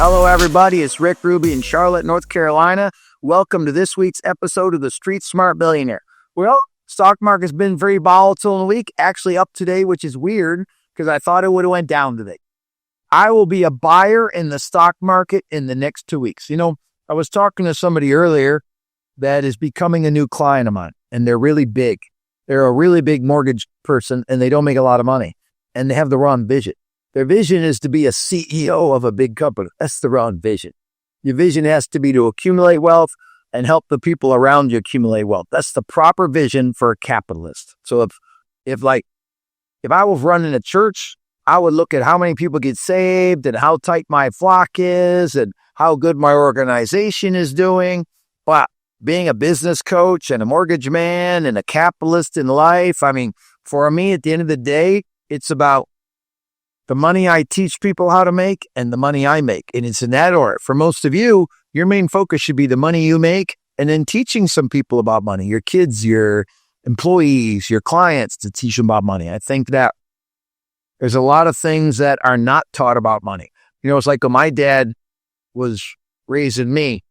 Hello, everybody. It's Rick Ruby in Charlotte, North Carolina. Welcome to this week's episode of the Street Smart Millionaire. Well, stock market's been very volatile in the week, actually up today, which is weird because I thought it would have went down today. I will be a buyer in the stock market in the next 2 weeks. I was talking to somebody earlier that is becoming a new client of mine, and they're really big. They're a really big mortgage person, and they don't make a lot of money, and they have the wrong vision. Their vision is to be a CEO of a big company. That's the wrong vision. Your vision has to be to accumulate wealth and help the people around you accumulate wealth. That's the proper vision for a capitalist. So if I was running a church, I would look at how many people get saved and how tight my flock is and how good my organization is doing. But being a business coach and a mortgage man and a capitalist in life, for me, at the end of the day, it's about the money I teach people how to make and the money I make. And it's in that order. For most of you, your main focus should be the money you make and then teaching some people about money, your kids, your employees, your clients, to teach them about money. I think that there's a lot of things that are not taught about money. It's like when my dad was raising me,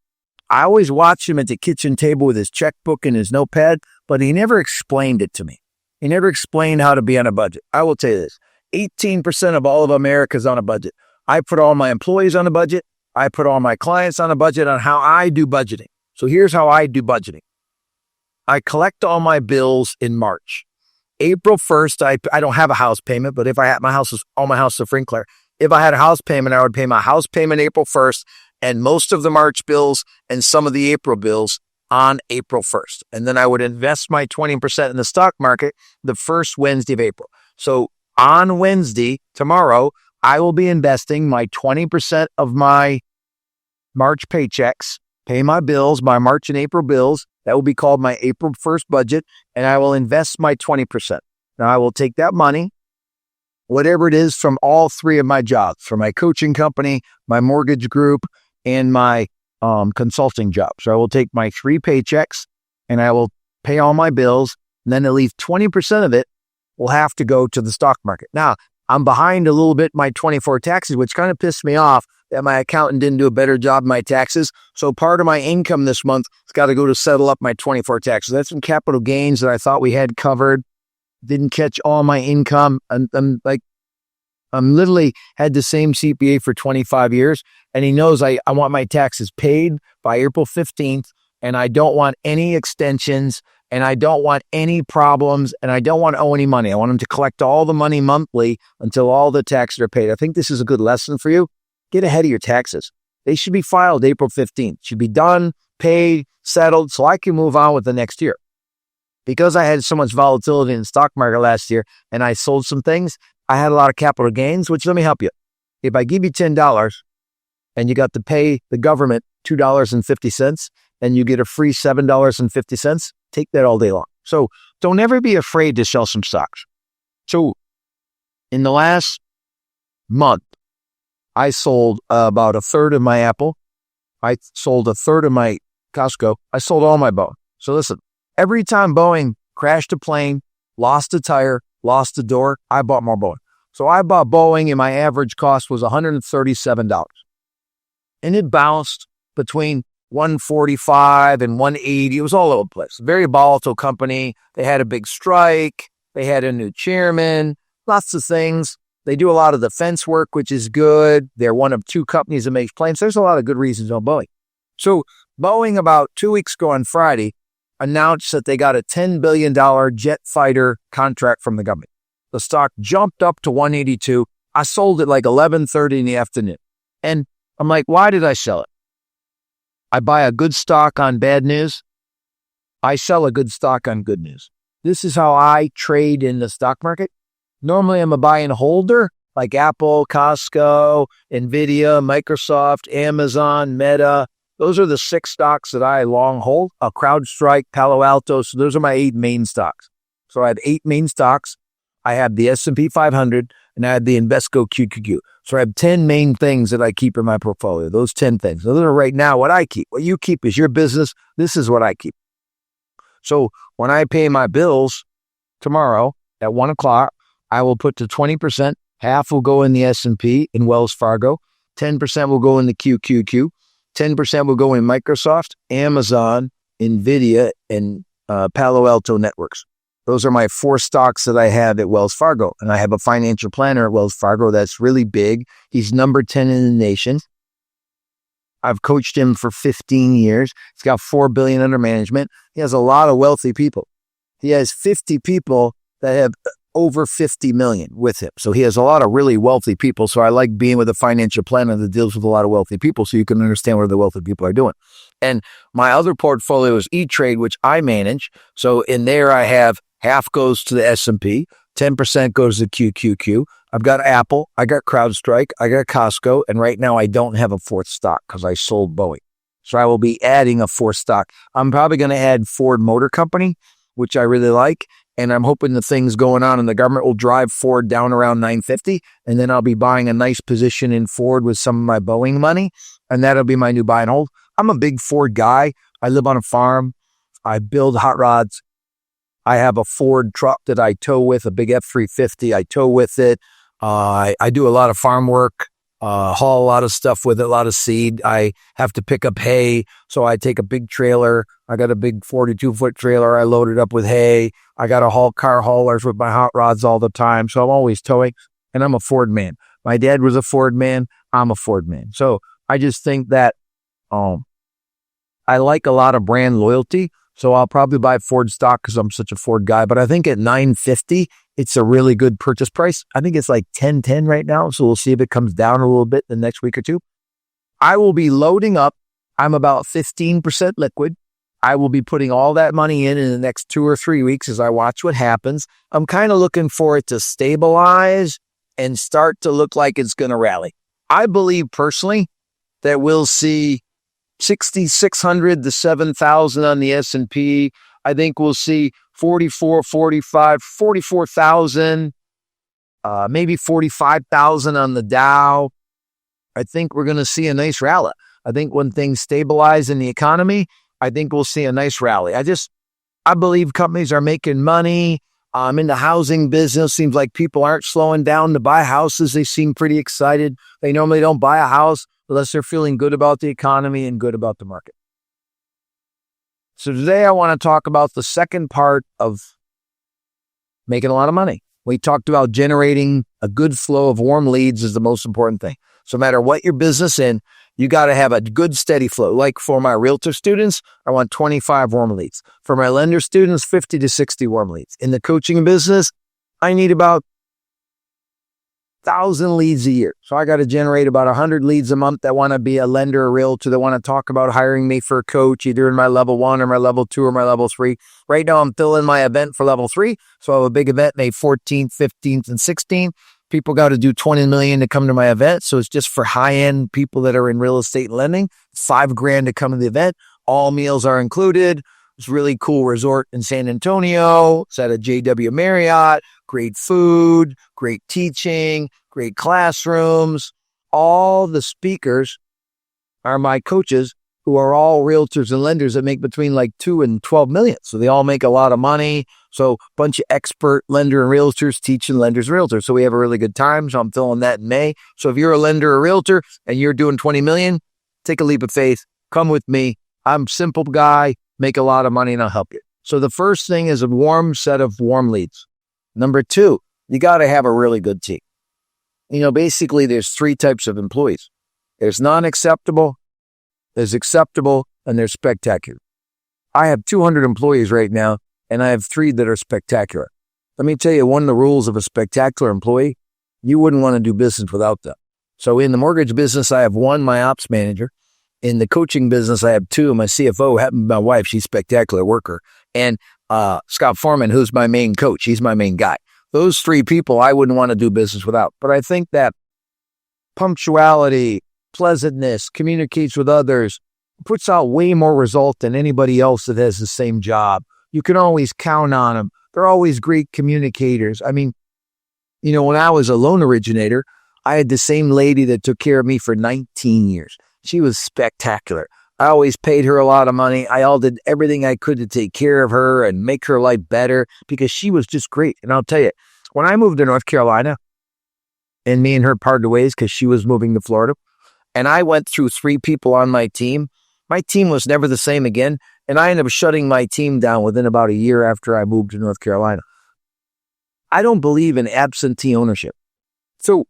I always watched him at the kitchen table with his checkbook and his notepad, but he never explained it to me. He never explained how to be on a budget. I will tell you this. 18% of all of America is on a budget. I put all my employees on a budget. I put all my clients on a budget on how I do budgeting. So here's how I do budgeting. I collect all my bills in March. April 1st, I don't have a house payment, but if I had all my house is Frinkler. If I had a house payment, I would pay my house payment April 1st and most of the March bills and some of the April bills on April 1st. And then I would invest my 20% in the stock market the first Wednesday of April. So on Wednesday, tomorrow, I will be investing my 20% of my March paychecks, pay my bills, my March and April bills. That will be called my April 1st budget, and I will invest my 20%. Now, I will take that money, whatever it is, from all three of my jobs, from my coaching company, my mortgage group, and my consulting job. So I will take my 3 paychecks, and I will pay all my bills, and then at least 20% of it will have to go to the stock market. Now, I'm behind a little bit my 24 taxes, which kind of pissed me off that my accountant didn't do a better job of my taxes. So part of my income this month has got to go to settle up my 24 taxes. That's some capital gains that I thought we had covered. Didn't catch all my income. I'm literally had the same CPA for 25 years, and he knows I want my taxes paid by April 15th, and I don't want any extensions, and I don't want any problems, and I don't want to owe any money. I want him to collect all the money monthly until all the taxes are paid. I think this is a good lesson for you. Get ahead of your taxes. They should be filed April 15th. Should be done, paid, settled, so I can move on with the next year. Because I had so much volatility in the stock market last year and I sold some things, I had a lot of capital gains, which let me help you. If I give you $10 and you got to pay the government $2.50 and you get a free $7.50, take that all day long. So don't ever be afraid to sell some stocks. So in the last month, I sold about a third of my Apple. I sold a third of my Costco. I sold all my Boeing. So listen, every time Boeing crashed a plane, lost a tire, lost a door, I bought more Boeing. So I bought Boeing and my average cost was $137. And it bounced between 145 and 180. It was all over the place. Very volatile company. They had a big strike. They had a new chairman, lots of things. They do a lot of defense work, which is good. They're one of 2 companies that makes planes. There's a lot of good reasons on Boeing. So Boeing, about 2 weeks ago on Friday, announced that they got a $10 billion jet fighter contract from the government. The stock jumped up to 182. I sold it like 11:30 in the afternoon. And I'm like, why did I sell it? I buy a good stock on bad news. I sell a good stock on good news. This is how I trade in the stock market. Normally, I'm a buy and holder, like Apple, Costco, Nvidia, Microsoft, Amazon, Meta. Those are the 6 stocks that I long hold. CrowdStrike, Palo Alto. So those are my 8 main stocks. So I have 8 main stocks. I have the S&P 500, and I have the Invesco QQQ. So I have 10 main things that I keep in my portfolio. Those 10 things. Those are right now what I keep. What you keep is your business. This is what I keep. So when I pay my bills tomorrow at 1 o'clock, I will put to 20%. Half will go in the S&P in Wells Fargo. 10% will go in the QQQ, 10% will go in Microsoft, Amazon, NVIDIA, and Palo Alto Networks. Those are my 4 stocks that I have at Wells Fargo. And I have a financial planner at Wells Fargo that's really big. He's number 10 in the nation. I've coached him for 15 years. He's got $4 billion under management. He has a lot of wealthy people. He has 50 people that have over 50 million with him. So he has a lot of really wealthy people. So I like being with a financial planner that deals with a lot of wealthy people so you can understand what the wealthy people are doing. And my other portfolio is E-Trade, which I manage. So in there I have half goes to the S&P, 10% goes to QQQ. I've got Apple, I got CrowdStrike, I got Costco, and right now I don't have a 4th stock because I sold Boeing. So I will be adding a 4th stock. I'm probably going to add Ford Motor Company, which I really like. And I'm hoping the things going on in the government will drive Ford down around 950. And then I'll be buying a nice position in Ford with some of my Boeing money. And that'll be my new buy and hold. I'm a big Ford guy. I live on a farm. I build hot rods. I have a Ford truck that I tow with, a big F-350. I tow with it. I do a lot of farm work, haul a lot of stuff with it, a lot of seed. I have to pick up hay. So I take a big trailer. I got a big 42-foot trailer. I load it up with hay. I got to haul car haulers with my hot rods all the time. So I'm always towing. And I'm a Ford man. My dad was a Ford man. I'm a Ford man. So I just think that I like a lot of brand loyalty. So I'll probably buy Ford stock because I'm such a Ford guy. But I think at $950, it's a really good purchase price. I think it's like $10.10 right now. So we'll see if it comes down a little bit the next week or two. I will be loading up. I'm about 15% liquid. I will be putting all that money in the next 2 or 3 weeks as I watch what happens. I'm kind of looking for it to stabilize and start to look like it's going to rally. I believe personally that we'll see 6,600 to 7,000 on the S&P. I think we'll see 44, 45, 44,000, maybe 45,000 on the Dow. I think we're going to see a nice rally. I think when things stabilize in the economy, I think we'll see a nice rally. I believe companies are making money. In the housing business, seems like people aren't slowing down to buy houses. They seem pretty excited. They normally don't buy a house unless they're feeling good about the economy and good about the market. So today I want to talk about the second part of making a lot of money. We talked about generating a good flow of warm leads is the most important thing. So no matter what your business in, you got to have a good steady flow. Like for my realtor students, I want 25 warm leads. For my lender students, 50 to 60 warm leads. In the coaching business, I need about 1,000 leads a year. So I got to generate about 100 leads a month that want to be a lender or realtor that want to talk about hiring me for a coach, either in my level 1 or my level 2 or my level 3. Right now, I'm filling my event for level 3. So I have a big event May 14th, 15th, and 16th. People got to do 20 million to come to my event. So it's just for high-end people that are in real estate and lending. It's $5,000 to come to the event. All meals are included. It's a really cool resort in San Antonio. It's at a JW Marriott. Great food, great teaching, great classrooms. All the speakers are my coaches who are all realtors and lenders that make between like 2 and 12 million. So they all make a lot of money. So a bunch of expert lender and realtors teaching lenders and realtors. So we have a really good time. So I'm filling that in May. So if you're a lender or realtor and you're doing 20 million, take a leap of faith. Come with me. I'm a simple guy, make a lot of money, and I'll help you. So the first thing is a warm set of warm leads. Number 2, you got to have a really good team. Basically there's 3 types of employees. There's non-acceptable, there's acceptable, and there's spectacular. I have 200 employees right now, and I have 3 that are spectacular. Let me tell you one of the rules of a spectacular employee. You wouldn't want to do business without them. So in the mortgage business, I have 1, my ops manager. In the coaching business, I have 2. My CFO happened to be my wife. She's a spectacular worker. And Scott Foreman, who's my main coach. He's my main guy. Those 3 people I wouldn't want to do business without. But I think that punctuality, pleasantness, communicates with others, puts out way more result than anybody else that has the same job. You can always count on them. They're always great communicators. I mean, when I was a loan originator, I had the same lady that took care of me for 19 years. She was spectacular. I always paid her a lot of money. I all did everything I could to take care of her and make her life better because she was just great. And I'll tell you, when I moved to North Carolina and me and her parted ways because she was moving to Florida, and I went through 3 people on my team was never the same again. And I ended up shutting my team down within about a year after I moved to North Carolina. I don't believe in absentee ownership. So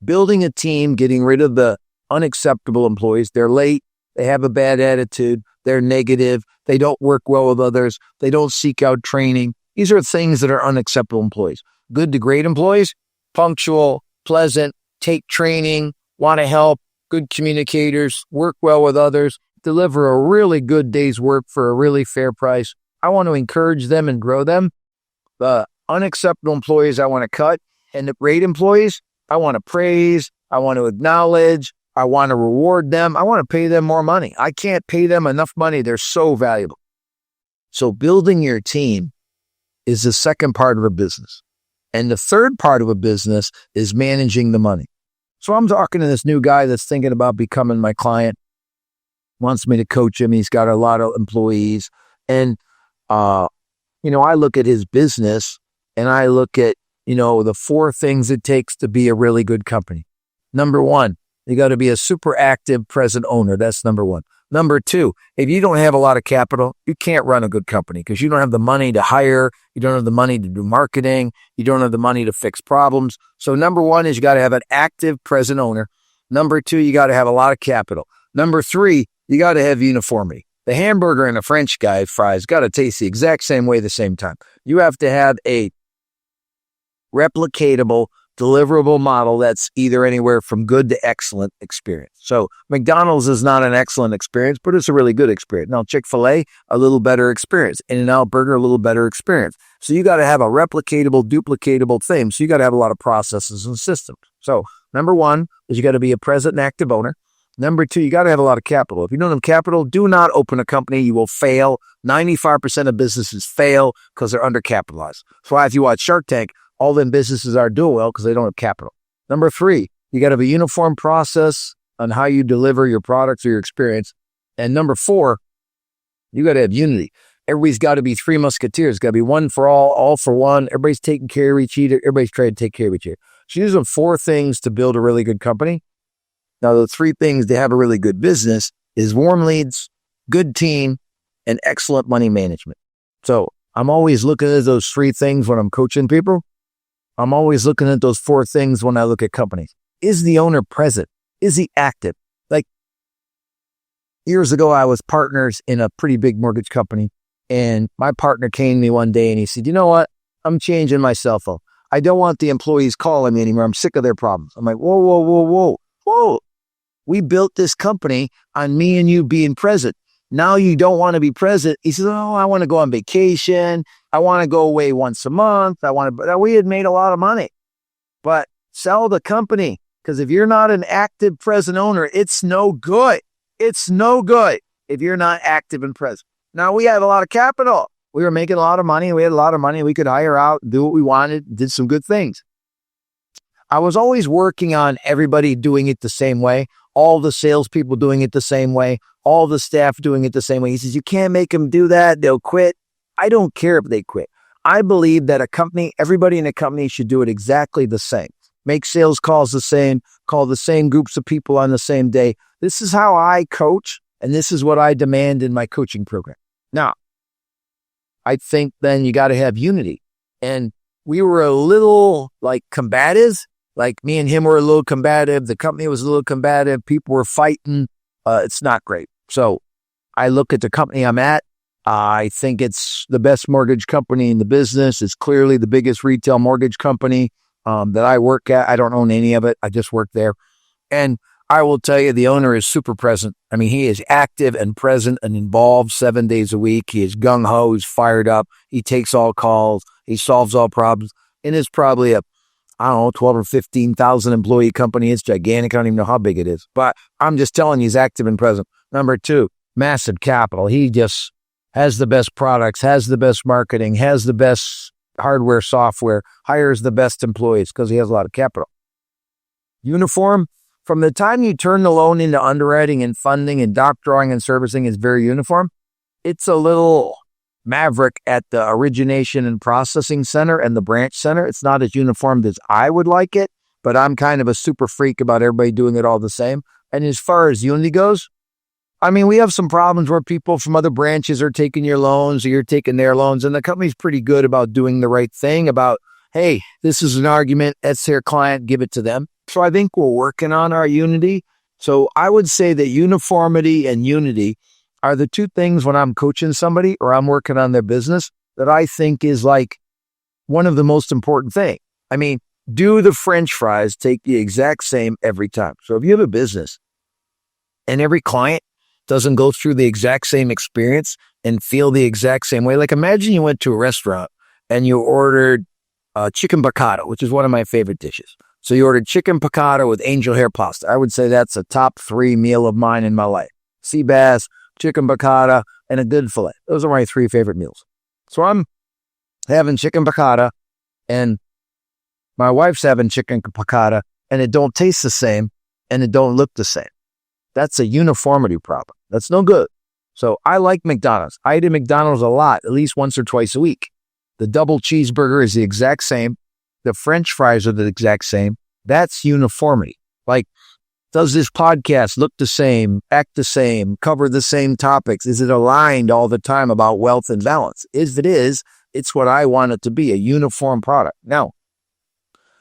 building a team, getting rid of the unacceptable employees, they're late, they have a bad attitude, they're negative, they don't work well with others, they don't seek out training. These are things that are unacceptable employees. Good to great employees, punctual, pleasant, take training, want to help, good communicators, work well with others, deliver a really good day's work for a really fair price. I want to encourage them and grow them. The unacceptable employees I want to cut, and the great employees I want to praise, I want to acknowledge, I want to reward them, I want to pay them more money. I can't pay them enough money. They're so valuable. So building your team is the second part of a business. And the third part of a business is managing the money. So I'm talking to this new guy that's thinking about becoming my client, wants me to coach him. He's got a lot of employees. And, I look at his business and I look at, the 4 things it takes to be a really good company. Number 1, you got to be a super active present owner. That's number 1. Number 2, if you don't have a lot of capital, you can't run a good company because you don't have the money to hire. You don't have the money to do marketing. You don't have the money to fix problems. So number 1 is you got to have an active present owner. Number 2, you got to have a lot of capital. Number 3, you got to have uniformity. The hamburger and the French guy fries got to taste the exact same way at the same time. You have to have a replicatable, deliverable model that's either anywhere from good to excellent experience. So McDonald's is not an excellent experience, but it's a really good experience. Now Chick-fil-A, a little better experience. In-N-Out Burger, a little better experience. So you got to have a replicatable, duplicatable thing. So you got to have a lot of processes and systems. So number 1 is you got to be a present and active owner. Number 2, you got to have a lot of capital. If you don't have capital, do not open a company. You will fail. 95% of businesses fail because they're undercapitalized. So if you watch Shark Tank, all them businesses are doing well because they don't have capital. Number 3, you got to have a uniform process on how you deliver your products or your experience. And number 4, you got to have unity. Everybody's got to be 3 musketeers. Got to be one for all for one. Everybody's taking care of each other. Everybody's trying to take care of each other. So these are 4 things to build a really good company. Now, the 3 things to have a really good business is warm leads, good team, and excellent money management. So I'm always looking at those 3 things when I'm coaching people. I'm always looking at those 4 things when I look at companies. Is the owner present? Is he active? Like years ago, I was partners in a pretty big mortgage company, and my partner came to me one day and he said, "You know what? I'm changing my cell phone. I don't want the employees calling me anymore. I'm sick of their problems." I'm like, whoa. We built this company on me and you being present. Now you don't want to be present. He says, "Oh, I want to go on vacation. I want to go away once a month. We had made a lot of money, but sell the company. Because if you're not an active present owner, it's no good. It's no good if you're not active and present." Now we had a lot of capital. We were making a lot of money. We had a lot of money. We could hire out, do what we wanted, did some good things. I was always working on everybody doing it the same way. All the salespeople doing it the same way. All the staff doing it the same way. He says, "You can't make them do that. They'll quit." I don't care if they quit. I believe that everybody in a company should do it exactly the same. Make sales calls the same, call the same groups of people on the same day. This is how I coach, and this is what I demand in my coaching program. Now, I think then you got to have unity. And we were a little combative. Like me and him were a little combative. The company was a little combative. People were fighting. It's not great. So I look at the company I'm at. I think it's the best mortgage company in the business. It's clearly the biggest retail mortgage company that I work at. I don't own any of it. I just work there. And I will tell you, the owner is super present. I mean, he is active and present and involved 7 days a week. He is gung-ho. He's fired up. He takes all calls. He solves all problems. And it's probably 12 or 15,000 employee company. It's gigantic. I don't even know how big it is. But I'm just telling you, he's active and present. Number 2, massive capital. He just has the best products, has the best marketing, has the best hardware, software, hires the best employees because he has a lot of capital. Uniform. From the time you turn the loan into underwriting and funding and doc drawing and servicing is very uniform. It's a little maverick at the origination and processing center and the branch center. It's not as uniformed as I would like it, but I'm kind of a super freak about everybody doing it all the same. And as far as unity goes, I mean, we have some problems where people from other branches are taking your loans or you're taking their loans, and the company's pretty good about doing the right thing about, hey, this is an argument, that's their client, give it to them. So I think we're working on our unity. So I would say that uniformity and unity are the two things when I'm coaching somebody or I'm working on their business that I think is like one of the most important things. I mean, do the French fries take the exact same every time? So if you have a business and every client doesn't go through the exact same experience and feel the exact same way, like imagine you went to a restaurant and you ordered chicken piccata, which is one of my favorite dishes. So you ordered chicken piccata with angel hair pasta. I would say that's a top 3 meal of mine in my life. Sea bass, chicken piccata, and a good fillet. Those are my 3 favorite meals. So I'm having chicken piccata and my wife's having chicken piccata, and it don't taste the same and it don't look the same. That's a uniformity problem. That's no good. So I like McDonald's. I eat at McDonald's a lot, at least once or twice a week. The double cheeseburger is the exact same. The French fries are the exact same. That's uniformity. Like, does this podcast look the same, act the same, cover the same topics? Is it aligned all the time about wealth and balance? If it is, it's what I want it to be, a uniform product. Now,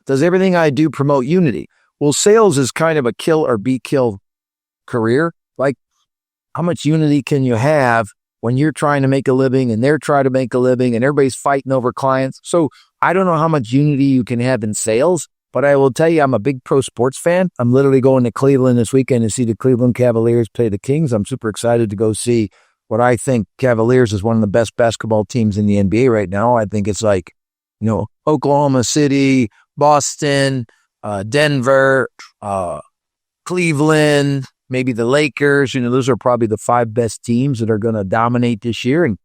does everything I do promote unity? Well, sales is kind of a kill or be killed career. Like, how much unity can you have when you're trying to make a living and they're trying to make a living and everybody's fighting over clients? So I don't know how much unity you can have in sales, but I will tell you, I'm a big pro sports fan. I'm literally going to Cleveland this weekend to see the Cleveland Cavaliers play the Kings. I'm super excited to go see what I think Cavaliers is one of the best basketball teams in the NBA right now. I think it's like, Oklahoma City, Boston, Denver, Cleveland, maybe the Lakers. Those are probably the 5 best teams that are going to dominate this year. And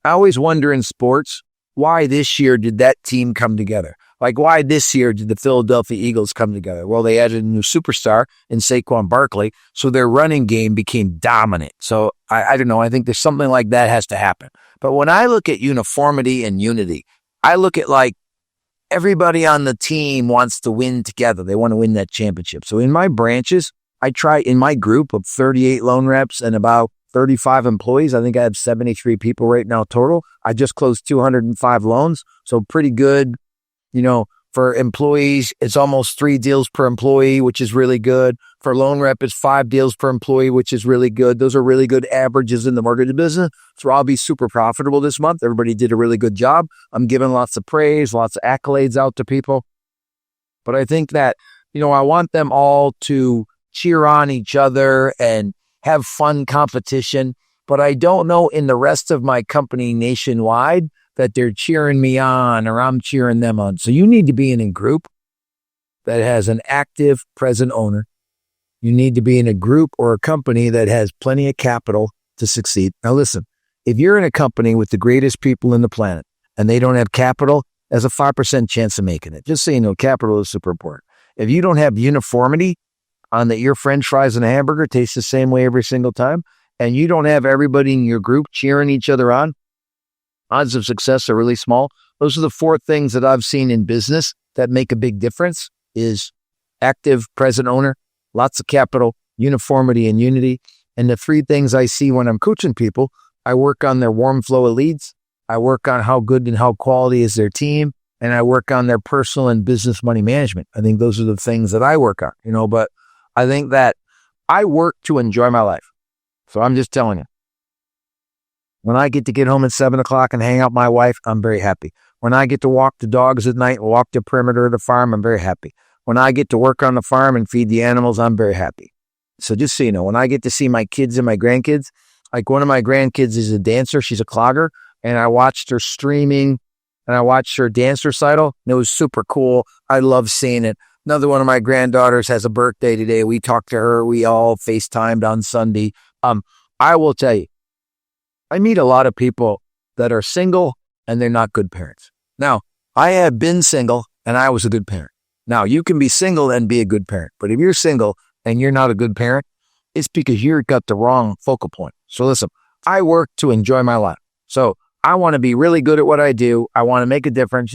I always wonder in sports, why this year did that team come together? Like, why this year did the Philadelphia Eagles come together? Well, they added a new superstar in Saquon Barkley, so their running game became dominant. So I don't know. I think there's something like that has to happen. But when I look at uniformity and unity, I look at like everybody on the team wants to win together. They want to win that championship. So in my branches, I try in my group of 38 loan reps and about 35 employees. I think I have 73 people right now total. I just closed 205 loans. So pretty good. For employees, it's almost 3 deals per employee, which is really good. For loan rep, it's 5 deals per employee, which is really good. Those are really good averages in the mortgage business. So I'll be super profitable this month. Everybody did a really good job. I'm giving lots of praise, lots of accolades out to people. But I think that, I want them all to cheer on each other and have fun competition. But I don't know in the rest of my company nationwide that they're cheering me on or I'm cheering them on. So you need to be in a group that has an active present owner. You need to be in a group or a company that has plenty of capital to succeed. Now listen, if you're in a company with the greatest people in the planet and they don't have capital, there's a 5% chance of making it. Just so you know, capital is super important. If you don't have uniformity on that your French fries and a hamburger taste the same way every single time, and you don't have everybody in your group cheering each other on, odds of success are really small. Those are the 4 things that I've seen in business that make a big difference is active present owner, lots of capital, uniformity and unity. And the 3 things I see when I'm coaching people, I work on their warm flow of leads. I work on how good and how quality is their team. And I work on their personal and business money management. I think those are the things that I work on, but I think that I work to enjoy my life. So I'm just telling you. When I get to get home at 7 o'clock and hang out with my wife, I'm very happy. When I get to walk the dogs at night, walk the perimeter of the farm, I'm very happy. When I get to work on the farm and feed the animals, I'm very happy. So just so you know, when I get to see my kids and my grandkids, like one of my grandkids is a dancer. She's a clogger. And I watched her streaming and I watched her dance recital. And it was super cool. I love seeing it. Another one of my granddaughters has a birthday today. We talked to her. We all FaceTimed on Sunday. I will tell you, I meet a lot of people that are single and they're not good parents. Now, I have been single and I was a good parent. Now, you can be single and be a good parent. But if you're single and you're not a good parent, it's because you've got the wrong focal point. So listen, I work to enjoy my life. So I want to be really good at what I do. I want to make a difference.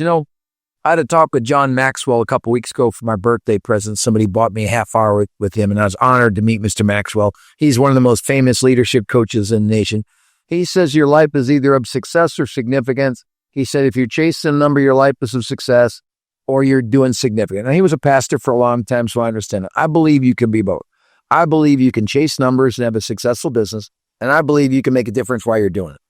I had a talk with John Maxwell a couple weeks ago for my birthday present. Somebody bought me a half hour with him, and I was honored to meet Mr. Maxwell. He's one of the most famous leadership coaches in the nation. He says your life is either of success or significance. He said if you're chasing a number, your life is of success, or you're doing significant. Now, he was a pastor for a long time, so I understand it. I believe you can be both. I believe you can chase numbers and have a successful business, and I believe you can make a difference while you're doing it.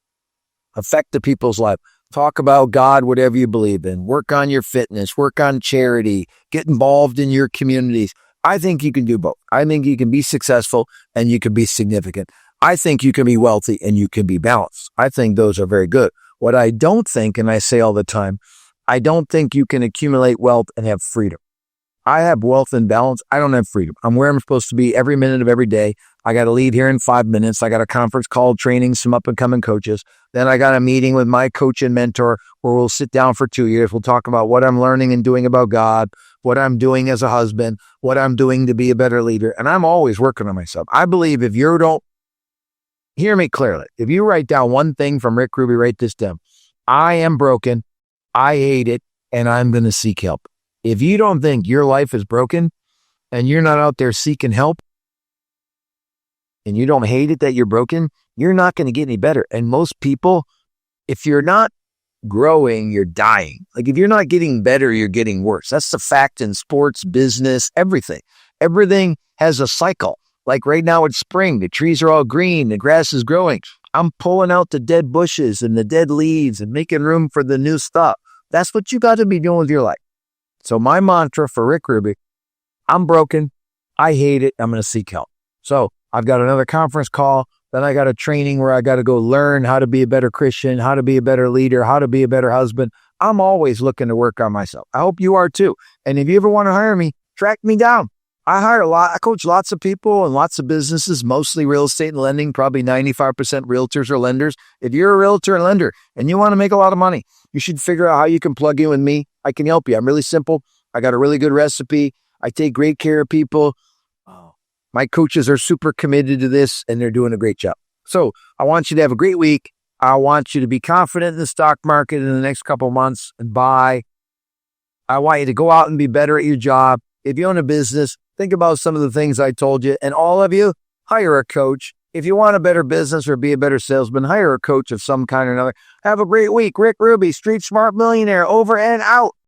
Affect the people's life. Talk about God, whatever you believe in. Work on your fitness. Work on charity. Get involved in your communities. I think you can do both. I think you can be successful and you can be significant. I think you can be wealthy and you can be balanced. I think those are very good. What I don't think, and I say all the time, I don't think you can accumulate wealth and have freedom. I have wealth and balance. I don't have freedom. I'm where I'm supposed to be every minute of every day. I got to leave here in 5 minutes. I got a conference call training some up and coming coaches. Then I got a meeting with my coach and mentor where we'll sit down for 2 years. We'll talk about what I'm learning and doing about God, what I'm doing as a husband, what I'm doing to be a better leader. And I'm always working on myself. I believe if you don't hear me clearly, if you write down one thing from Rick Ruby, write this down. I am broken. I hate it. And I'm going to seek help. If you don't think your life is broken and you're not out there seeking help and you don't hate it that you're broken, you're not going to get any better. And most people, if you're not growing, you're dying. Like if you're not getting better, you're getting worse. That's the fact in sports, business, everything. Everything has a cycle. Like right now it's spring, the trees are all green, the grass is growing. I'm pulling out the dead bushes and the dead leaves and making room for the new stuff. That's what you got to be doing with your life. So my mantra for Rick Ruby, I'm broken. I hate it. I'm going to seek help. So I've got another conference call. Then I got a training where I got to go learn how to be a better Christian, how to be a better leader, how to be a better husband. I'm always looking to work on myself. I hope you are too. And if you ever want to hire me, track me down. I hire a lot. I coach lots of people and lots of businesses, mostly real estate and lending, probably 95% realtors or lenders. If you're a realtor and lender and you want to make a lot of money, you should figure out how you can plug in with me. I can help you. I'm really simple. I got a really good recipe. I take great care of people. My coaches are super committed to this and they're doing a great job. So I want you to have a great week. I want you to be confident in the stock market in the next couple of months and buy. I want you to go out and be better at your job. If you own a business, think about some of the things I told you. And all of you, hire a coach. If you want a better business or be a better salesman, hire a coach of some kind or another. Have a great week. Rick Ruby, Street Smart Millionaire, over and out.